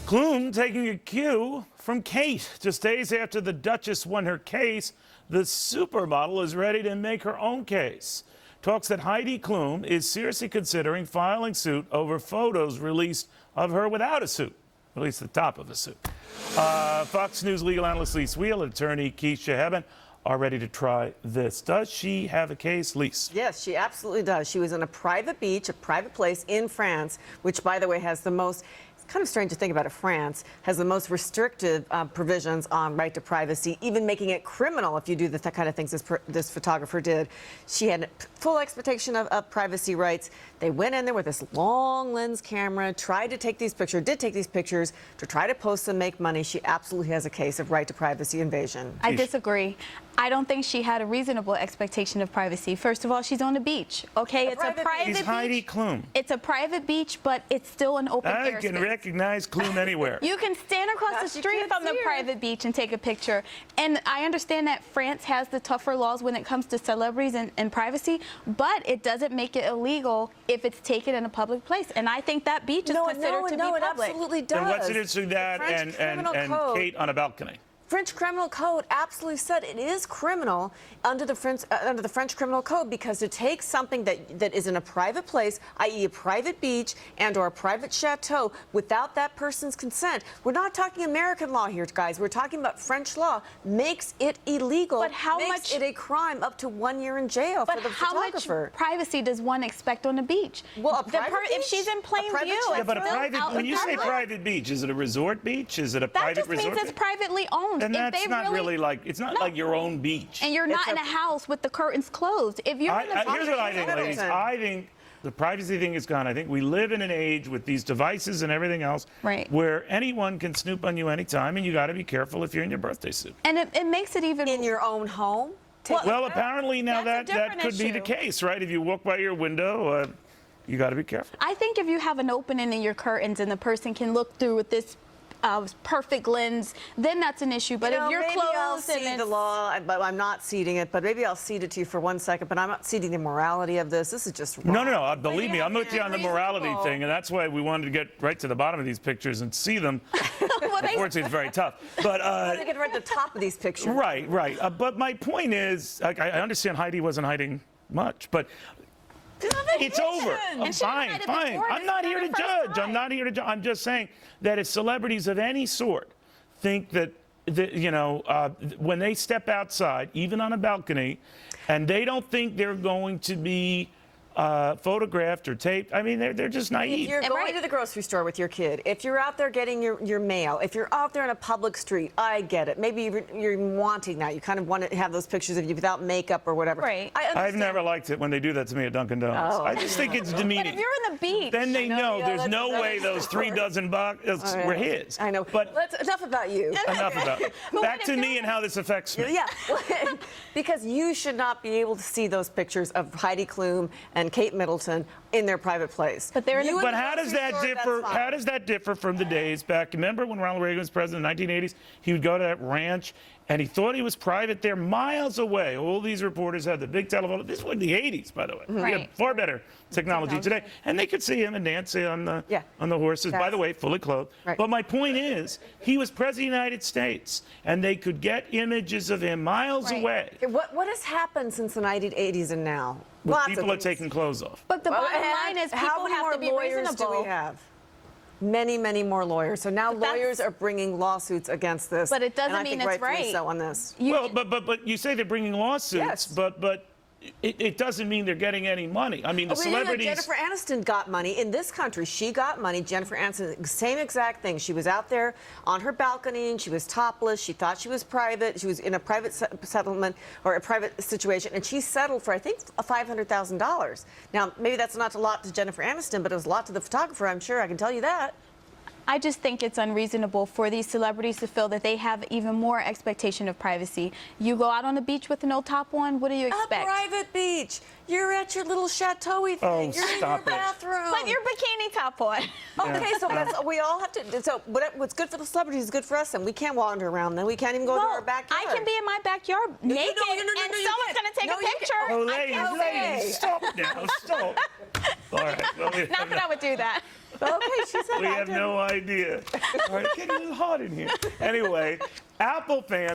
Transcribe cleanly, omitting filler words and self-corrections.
Klum taking a cue from Kate. Just days after the Duchess won her case, the supermodel is ready to make her own case. Talks that Heidi Klum is seriously considering filing suit over photos released of her without a suit, at least the top of a suit. Fox News legal analyst Lise Wheel and attorney Kisha Hebbon are ready to try this. Does she have a case, Lise? Yes, she absolutely does. She was in a private beach, a private place in France, which, by the way, has the most, it's kind of strange to think about it, France has the most restrictive provisions on right to privacy, even making it criminal if you do the kind of things this photographer did. She had full expectation of privacy rights. They went in there with this long lens camera, tried to take these pictures, did take these pictures to try to post them, make money. She absolutely has a case of right to privacy invasion. I disagree. I don't think she had a reasonable expectation of privacy. First of all, she's on the beach. Okay, it's a private beach. She's Heidi Klum. It's a private beach, but it's still an open airspace. I can recognize Klum anywhere. You can stand across the street from the private beach and take a picture. And I understand that France has the tougher laws when it comes to celebrities and privacy, but it doesn't make it illegal if it's taken in a public place. And I think that beach is considered to be public. It absolutely does. And what's the difference between that and Kate on a balcony? French criminal code absolutely said it is criminal under the French criminal code, because to take something that is in a private place, i.e. a private beach and or a private chateau, without that person's consent. We're not talking American law here, guys. We're talking about French law. Makes it illegal. But how makes it a crime up to 1 year in jail for the photographer. But how much privacy does one expect on the beach? Well, if she's in plain view. Yeah, but when you say private beach, is it a resort beach? Is it a private resort? That just means it's privately owned. And that's not really like, it's not like your own beach. And you're not in a house with the curtains closed. If you're in the here's what I think, ladies. I think the privacy thing is gone. I think we live in an age with these devices and everything else where anyone can snoop on you anytime, and you got to be careful if you're in your birthday suit. And it makes it even... In your own home? Well, apparently now that could be the case, right? If you walk by your window, you got to be careful. I think if you have an opening in your curtains and the person can look through with this perfect lens, then that's an issue. But if you're maybe closed I'll cede the law, but I'm not ceding it. But maybe I'll cede it to you for 1 second. But I'm not ceding the morality of this. This is just wrong. No. Believe me, I'm with you on the morality thing, and that's why we wanted to get right to the bottom of these pictures and see them. Unfortunately, it's very tough. But to get right to the top of these pictures. Right. But my point is, I understand Heidi wasn't hiding much, but. It's over. Fine. I'm not here to judge. I'm just saying that if celebrities of any sort think that, when they step outside, even on a balcony, and they don't think they're going to be photographed or taped, I mean, they're just naive. If you're going to the grocery store with your kid, if you're out there getting your mail, if you're out there on a public street, I get it. Maybe you're wanting that. You kind of want to have those pictures of you without makeup or whatever. Right. I've never liked it when they do that to me at Dunkin' Donuts. I just think it's demeaning. But if you're in the beach, then they know there's no way those 3 dozen boxes were his. I know. But enough about you. Enough about it. Back to me and how this affects me. Yeah. Because you should not be able to see those pictures of Heidi Klum and Kate Middleton in their private place. But how does that differ? How does that differ from the days back? Remember when Ronald Reagan was president in the 1980s? He would go to that ranch, and he thought he was private there, miles away. All these reporters had the big telephone. This was in the 80s, by the way. We had far better technology today, and they could see him and Nancy on the horses. By the way, fully clothed. But my point is, he was president of the United States, and they could get images of him miles away. What has happened since the 1980s and now? People are taking clothes off. But the bottom line is people have to be reasonable. How many more lawyers do we have? Many, many more lawyers. So now lawyers are bringing lawsuits against this. But it doesn't mean it's right. So on this. Well, but you say they're bringing lawsuits, but it doesn't mean they're getting any money. I mean, the celebrities... Jennifer Aniston got money. In this country, she got money. Jennifer Aniston, same exact thing. She was out there on her balcony, and she was topless. She thought she was private. She was in a private settlement or a private situation, and she settled for, I think, $500,000. Now, maybe that's not a lot to Jennifer Aniston, but it was a lot to the photographer, I'm sure. I can tell you that. I just think it's unreasonable for these celebrities to feel that they have even more expectation of privacy. You go out on the beach with no top on, what do you expect? A private beach. You're at your little chateau-y thing. You're in your bathroom. But your bikini top on. Okay, so we all have to. So what's good for the celebrities is good for us, and we can't wander around. Then we can't even go to our backyard. I can be in my backyard naked, and someone's going to take a picture. Oh, ladies, stop now, stop. All right. Not that I would do that. Okay, she said We have no idea. All right, it's getting a little hot in here. Anyway, Apple fans.